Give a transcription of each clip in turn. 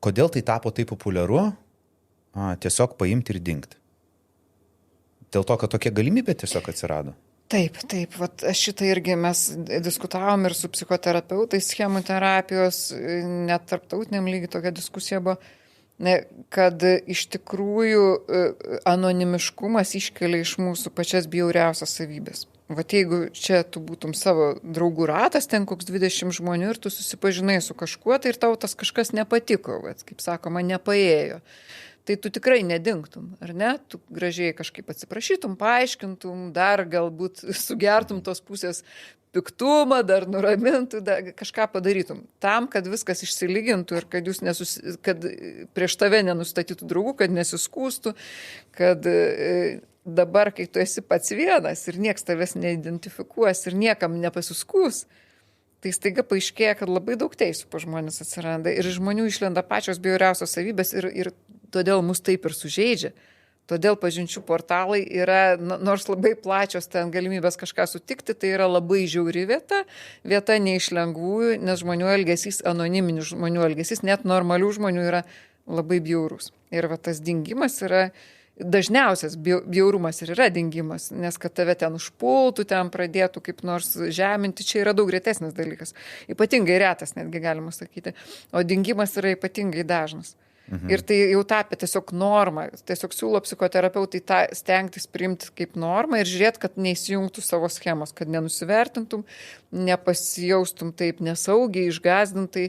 Kodėl tai tapo taip populiaru? Tiesiog paimti ir dingti. Dėl to, kad tokia galimybė tiesiog atsirado. Taip. Vat šitą irgi mes diskutavom ir su psichoterapeutais, schemų terapijos, net tarptautiniam lygiai tokia diskusija buvo, kad iš tikrųjų anonimiškumas iškelia iš mūsų pačias bjauriausias savybės. Vat jeigu čia tu būtum savo draugų ratas, ten koks 20 žmonių ir tu susipažinai su kažkuo, tai ir tau tas kažkas nepatiko, vat, kaip sakoma, nepaėjo. Tai tu tikrai nedingtum, ar ne? Tu gražiai kažkaip atsiprašytum, paaiškintum, dar galbūt sugertum tos pusės piktumą, dar nuramintų, kažką padarytum. Tam, kad viskas išsilygintų ir kad, kad prieš tave nenustatytų draugų, kad nesiskūstų, kad dabar, kai tu esi pats vienas ir nieks tavęs neidentifikuos ir niekam nepasiskūs, tai staiga paaiškėja, kad labai daug teisų po žmonės atsiranda ir žmonių išlenda pačios bjauriausios savybės ir todėl mus taip ir sužeidžia. Todėl pažinčių portalai yra, nors labai plačios ten galimybės kažką sutikti, tai yra labai žiauri vieta ne iš lengvųjų, nes žmonių elgesys, anoniminių žmonių elgesys, net normalių žmonių yra labai bjaurus. Ir va tas dingimas yra dažniausias bjaurumas ir yra dingimas, nes kad tave ten užpultų, ten pradėtų kaip nors žeminti, čia yra daug retesnis dalykas. Ypatingai retas, netgi galima sakyti. O dingimas yra ypatingai dažnas. Ir tai jau tapė tiesiog norma. Tiesiog siūlo psichoterapeutai tą stengtis priimti kaip normą ir žiūrėti, kad neįsijungtų savo schemos, kad nenusivertintum, nepasijaustum taip nesaugiai, išgąsdintai.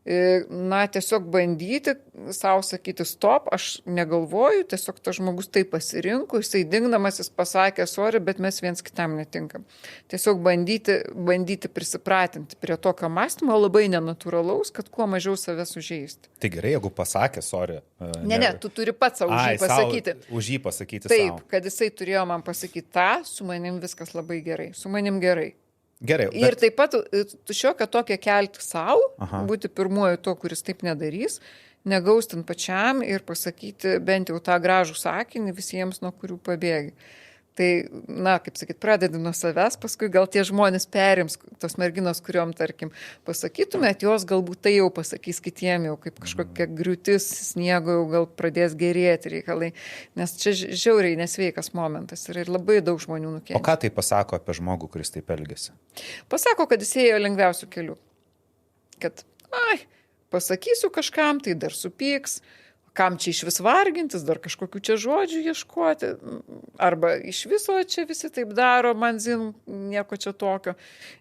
Tiesiog bandyti savo sakyti stop, aš negalvoju, tiesiog tas žmogus taip pasirinko, jisai dingdamas jis pasakė sorry, bet mes viens kitam netinkam. Tiesiog bandyti prisipratinti prie tokio mąstymo labai nenatūralaus, kad kuo mažiau save sužeisti. Tai gerai, jeigu pasakė sorry. Ne, tu turi pats savo už jį pasakyti. Už jį pasakyti taip, savo. Kad jisai turėjo man pasakyti tą, su manim viskas labai gerai, su manim gerai. Gerai, ir taip pat tu šiokią tokią kelti savo, būti pirmuoju to, kuris taip nedarys, negaustant pačiam ir pasakyti bent jau tą gražų sakinį visiems, nuo kurių pabėgi. Tai, kaip sakyt, pradedi nuo savęs, paskui gal tie žmonės perims, tos merginos, kuriuom, tarkim, pasakytumėt, jos galbūt tai jau pasakys kitiem, jau kaip kažkokia griūtis sniego, jau gal pradės gerėti reikalai, nes čia žiauriai nesveikas momentas ir labai daug žmonių nukenčia. O ką tai pasako apie žmogų, kuris taip elgiasi? Pasako, kad jis ėjo lengviausių kelių. Kad, pasakysiu kažkam, tai dar supyks, kam čia iš vis vargintis, dar kažkokių čia žodžių ieškoti, arba iš viso čia visi taip daro, man zin, nieko čia tokio,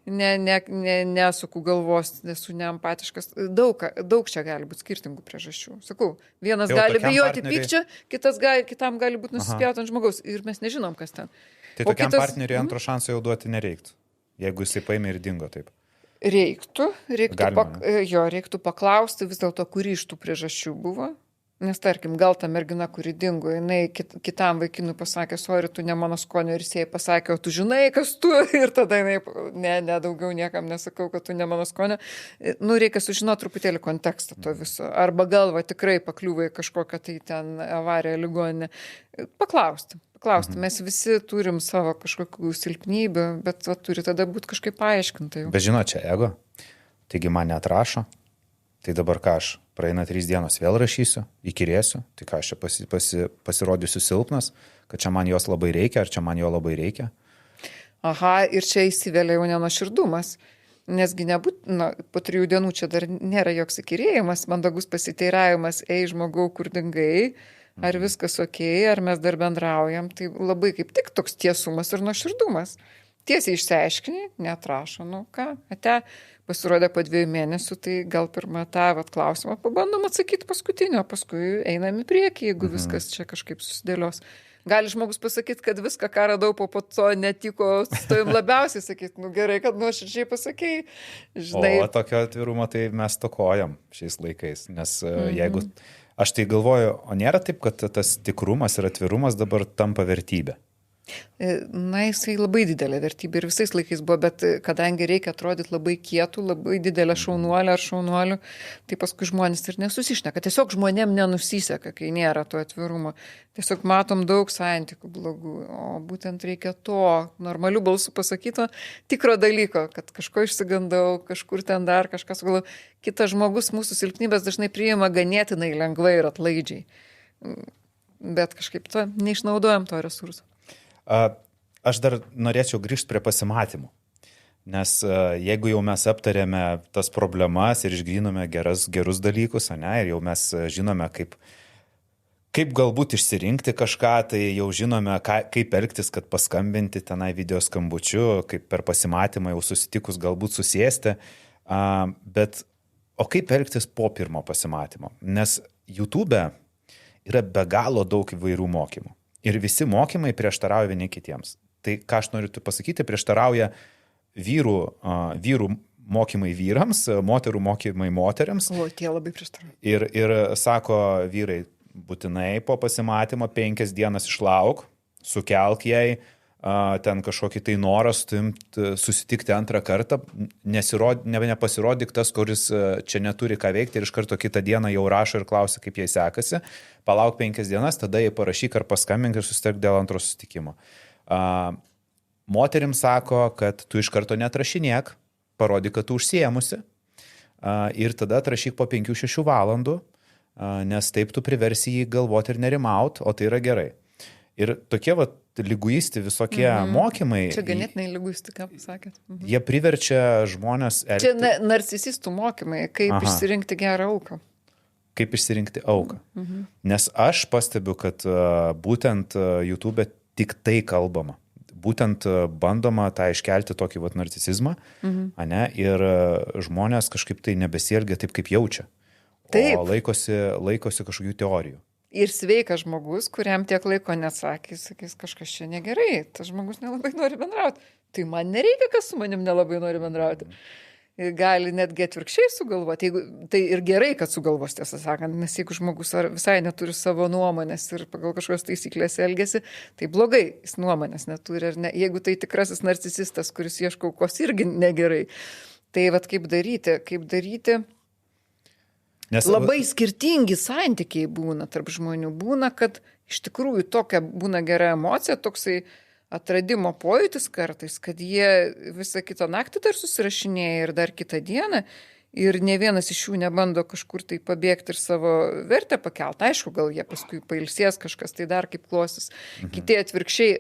nesuku galvos, nesu neempatiškas. Daug čia gali būti skirtingų priežasčių. Sakau, vienas jau gali bijoti pykčio, kitam gali būti nusispjauti ant žmogaus ir mes nežinom, kas ten. Tai tokiam partneriui antro šanso jau duoti nereiktų, jeigu jisai paėmė ir dingo taip. Reiktų paklausti vis dėlto, kuri iš tų priežasčių buvo. Nes tarkim, gal ta mergina, kuri dingo, jinai kitam vaikinui pasakė, sorry, tu ne mano skonio ir jisai pasakė, o tu žinai, kas tu, ir tada jinai, ne, daugiau niekam nesakau, kad tu ne mano skonio. Reikia sužinoti truputėlį kontekstą to viso. Arba galva tikrai pakliūva į kažkokią tai ten avariją, ligoninę. Paklausti. Mes visi turim savo kažkokių silpnybių, bet turi tada būti kažkaip paaiškinta jau. Bet žinot, čia ego. Taigi man neatrašo. Tai dabar ką aš praeina 3 dienos vėl rašysiu, įkyrėsiu, tai ką aš čia pasirodysiu silpnas, kad čia man jos labai reikia, ar čia man jo labai reikia. Ir čia įsivelia jau nenuoširdumas, nesgi po 3 dienų čia dar nėra joks įkyrėjimas, mandagus pasiteiravimas, žmogau, kur dingai, ar viskas okei, ar mes dar bendraujam, tai labai kaip tik toks tiesumas ir nuoširdumas. Tiesiai išsiaiškini, neatrašo, pasirodė po 2 mėnesių, tai gal pirmą tą klausimą pabandom atsakyti paskutinio, paskui einam į priekį, jeigu viskas čia kažkaip susidėlios. Gali žmogus pasakyti, kad viską, ką radau po to netiko, stojim labiausiai sakyti, gerai, kad nuoširdžiai pasakei. Žinai. O tokio atvirumo tai mes tokojam šiais laikais, nes jeigu, aš tai galvoju, o nėra taip, kad tas tikrumas ir atvirumas dabar tampa vertybė. Na, jisai labai didelė vertybė ir visais laikais buvo, bet kadangi reikia atrodyti labai kietų, labai didelę šaunuolę ar šaunuolių, tai paskui žmonės ir nesusišneka. Tiesiog žmonėm nenusiseka, kai nėra to atvirumo. Tiesiog matom daug santykių blogų, o būtent reikia to normalių balsų pasakyto tikro dalyko, kad kažko išsigandau, kažkur ten dar kažkas sugalvoju. Kitas žmogus mūsų silpnybės dažnai priima ganėtinai lengvai ir atlaidžiai. Bet kažkaip to neišnaudojam to resurso. Aš dar norėčiau grįžti prie pasimatymų, nes jeigu jau mes aptarėme tas problemas ir išgrynome gerus dalykus, ne, ir jau mes žinome, kaip galbūt išsirinkti kažką, tai jau žinome, kaip elgtis, kad paskambinti tenai video skambučiu, kaip per pasimatymą jau susitikus galbūt susėsti, bet o kaip elgtis po pirmo pasimatymo, nes YouTube yra be galo daug įvairių mokymų. Ir visi mokymai prieštarauja vieni kitiems. Tai, ką aš noriu pasakyti, prieštarauja vyrų mokymai vyrams, moterų mokymai moteriams. O, tie labai prieštarauja. Ir sako vyrai, būtinai po pasimatymo 5 dienas išlauk, sukelk jai ten kažkokį tai norą susitikti antrą kartą, nepasirodyk tas, kuris čia neturi ką veikti ir iš karto kitą dieną jau rašo ir klausia, kaip jai sekasi, palauk 5 dienas, tada jai parašyk ar paskambink ir susitark dėl antro susitikimo. Moterim sako, kad tu iš karto neatrašinėk, parodyk, kad tu užsiėmusi ir tada atrašyk po 5-6 valandų, nes taip tu priversi jį galvoti ir nerimaut, o tai yra gerai. Ir tokie liguisti visokie mokymai. Čia ganėtinai liguisti, ką pasakėt. Jie priverčia žmonės elgtis. Čia narcisistų mokymai, kaip išsirinkti gerą auką. Kaip išsirinkti auką. Nes aš pastebiu, kad būtent YouTube tik tai kalbama. Būtent bandoma tą iškelti tokį narcisizmą, ane, ir žmonės kažkaip tai nebesielgia taip, kaip jaučia. Taip. O laikosi kažkokių teorijų. Ir sveikas žmogus, kuriam tiek laiko neatsakys, sakys, kažkas čia negerai, tas žmogus nelabai nori bendrauti. Tai man nereikia, kas su manim nelabai nori bendrauti. Gali netgi atvirkščiai sugalvoti. Tai ir gerai, kad sugalvos, tiesą sakant, nes jeigu žmogus visai neturi savo nuomonės ir pagal kažkokios taisyklės elgesi, tai blogai, jis nuomonės neturi. Ne? Jeigu tai tikrasis narcisistas, kuris ieško aukos, irgi negerai. Tai kaip daryti? Nes labai skirtingi santykiai būna tarp žmonių. Būna, kad iš tikrųjų tokia būna gera emocija, toksai atradimo pojūtis kartais, kad jie visą kitą naktį dar susirašinėja ir dar kitą dieną ir ne vienas iš jų nebando kažkur tai pabėgti ir savo vertę pakelt. Aišku, gal jie paskui pailsės kažkas, tai dar kaip klosis. Kiti atvirkščiai,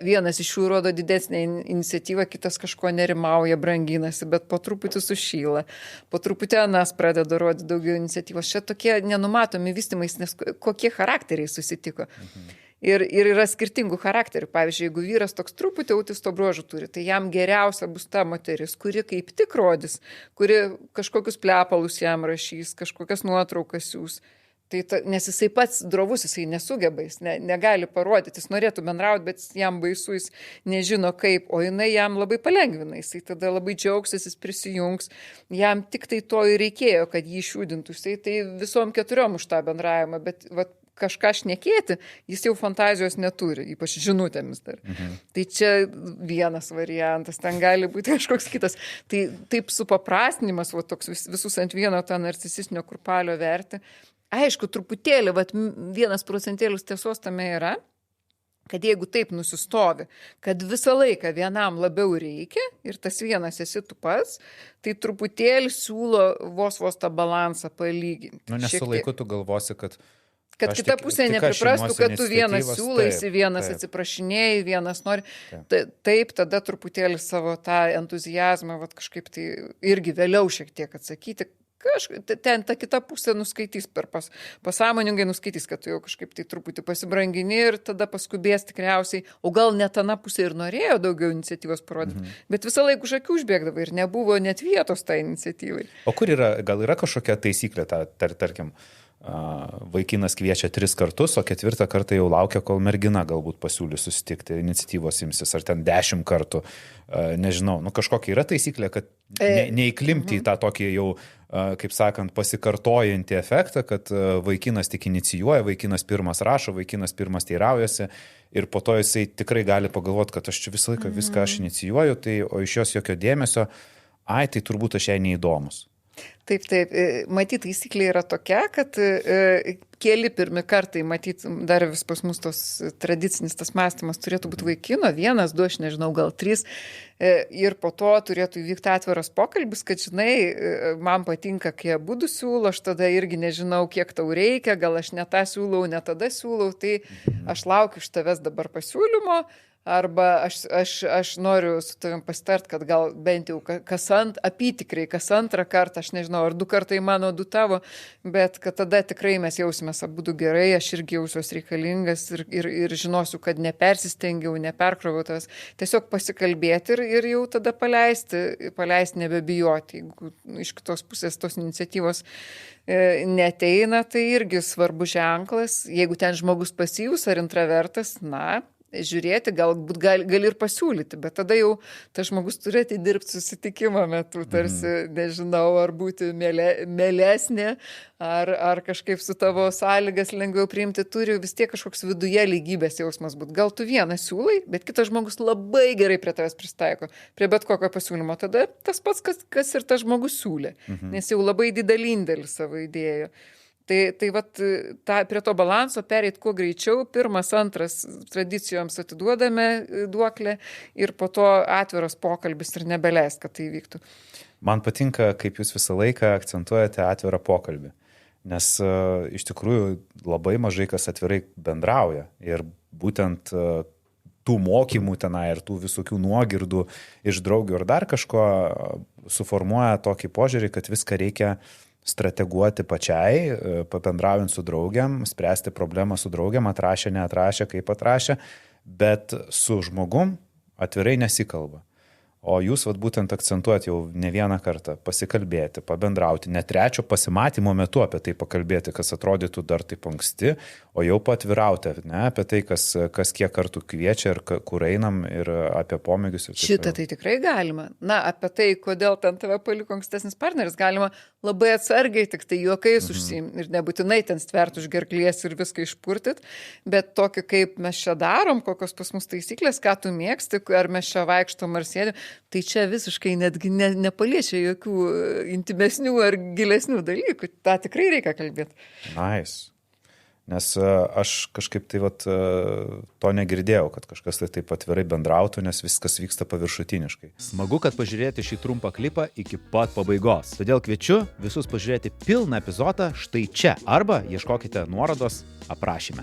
vienas iš jų rodo didesnę iniciatyvą, kitas kažko nerimauja, branginasi, bet po truputį sušyla. Po truputį anas pradeda rodyti daugiau iniciatyvos. Čia tokie nenumatomi vystymais, nes kokie charakteriai susitiko. Ir yra skirtingų charakterių. Pavyzdžiui, jeigu vyras toks truputį autisto bruožų turi, tai jam geriausia bus ta moteris, kuri kaip tik rodys, kuri kažkokius plepalus jam rašys, kažkokias nuotraukas siūs. Nes jisai pats drovus, jisai nesugeba, jis negali parodyti, jis norėtų bendrauti, bet jam baisu, jis nežino kaip, o jinai jam labai palengvina, jisai tada labai džiaugsis, jis prisijungs, jam tik tai to ir reikėjo, kad jį išjudintų, jisai tai visom 4 už tą bendravimą, bet kažką šnekėti, jis jau fantazijos neturi, ypač žinutėmis dar. Tai čia vienas variantas, ten gali būti kažkoks kitas. Tai taip supaprastinimas, toks visus ant vieno tą narcisistinio kurpalio verti. Aišku, truputėlį, 1% tiesos tame yra, kad jeigu taip nusistovi, kad visą laiką vienam labiau reikia ir tas vienas esi tu pats, tai truputėlį siūlo vos tą balansą palyginti. Nes su laiku tu galvosi, kad kita pusė nepriprastų, kad tu vienas siūlaisi, vienas atsiprašinėjai, vienas nori. Taip, tada truputėlį savo tą entuziazmą kažkaip tai irgi vėliau šiek tiek atsakyti. Ten ta kita pusė nuskaitys pasąmoningai nuskaitys, kad tu jau kažkaip tai truputį pasibrangini ir tada paskubės tikriausiai, o gal net ana pusė ir norėjo daugiau iniciatyvos parodyti, bet visą laiką už akių užbėgdavo ir nebuvo net vietos tai iniciatyvai. O kur gal yra kažkokia taisyklė, tarkim, vaikinas kviečia 3 kartus, o 4 kartą jau laukia, kol mergina galbūt pasiūlys susitikti, iniciatyvos imsis, ar ten 10 kartų, nežinau, kažkokia yra taisyklė, kad neįklimti į tą tokį jau, kaip sakant, pasikartojantį efektą, kad vaikinas tik inicijuoja, vaikinas pirmas rašo, vaikinas pirmas teiraujasi ir po to jisai tikrai gali pagalvoti, kad aš čia visą laiką viską aš inicijuoju, tai, o iš jos jokio dėmesio, tai turbūt aš jai neįdomus. Taip, matyt, taisyklė yra tokia, kad keli pirmi kartai, matyt, dar vis pas mus tos tradicinis tas mąstymas turėtų būti vaikino, 1, 2, aš nežinau, gal 3, ir po to turėtų įvykti atviras pokalbis, kad, žinai, man patinka, kai abudu siūlo, aš tada irgi nežinau, kiek tau reikia, gal aš ne tą siūlau, ne tada siūlau, tai aš laukiu iš tavęs dabar pasiūlymo, arba aš noriu su tavim pasitart, kad gal bent jau apytikriai kas antrą kartą, aš nežinau, ar 2 kartai mano, 2 tavo, bet kad tada tikrai mes jausimės abudu gerai, aš irgi jausiuos reikalingas ir žinosiu, kad nepersistengiau, neperkroviau tavęs. Tiesiog pasikalbėti ir jau tada paleisti, nebebijoti. Jeigu iš kitos pusės tos iniciatyvos neteina, tai irgi svarbus ženklas. Jeigu ten žmogus pasyvus ar intravertas, žiūrėti, galbūt gali ir pasiūlyti, bet tada jau tas žmogus turi atidirbti susitikimo metu, tarsi, nežinau, ar būti mielesnė, ar kažkaip su tavo sąlygas lengviau priimti, turi vis tiek kažkoks viduje lygybės jausmas būti. Gal tu vieną siūlai, bet kitas žmogus labai gerai prie tavęs pristaiko, prie bet kokio pasiūlymo, tada tas pats, kas ir tas žmogus siūlė, nes jau labai didelį indėlį savo idėjo. Tai vat prie to balanso pereit kuo greičiau, 1, 2 tradicijoms atiduodame duoklę ir po to atviras pokalbis ir nebeleist, kad tai vyktų. Man patinka, kaip jūs visą laiką akcentuojate atvirą pokalbį, nes iš tikrųjų labai mažai kas atvirai bendrauja ir būtent tų mokymų tenai ir tų visokių nuogirdų iš draugių ar dar kažko suformuoja tokį požiūrį, kad viską reikia strateguoti pačiai, pabendraujant su draugiam, spręsti problemą su draugiam, atrašė, neatrašė, kaip atrašė, bet su žmogum atvirai nesikalba. O jūs būtent akcentuojat jau ne vieną kartą pasikalbėti, pabendrauti, net 3 pasimatymo metu apie tai pakalbėti, kas atrodytų dar taip anksti, o jau patvirauti, apie tai, kas kiek kartų kviečia ir kur einam ir apie pomėgius. Šitą tai tikrai galima. Apie tai, kodėl ten tave paliko ankstesnis partneris, galima labai atsargiai, tik tai juokais užsiimti ir nebūtinai ten stvert už gerklės ir viską išpurtit, bet tokį, kaip mes čia darom, kokios pas mus taisyklės, ką tu mėgsti, ar mes čia vaikštom ar sėdėm, tai čia visiškai netgi nepaliečia jokių intimesnių ar gilesnių dalykų. Ta tikrai reikia kalbėti. Nice. Nes aš kažkaip tai to negirdėjau, kad kažkas tai taip atvirai bendrautų, nes viskas vyksta paviršutiniškai. Smagu, kad pažiūrėjote šį trumpą klipą iki pat pabaigos. Todėl kviečiu visus pažiūrėti pilną epizodą štai čia arba ieškokite nuorodos aprašyme.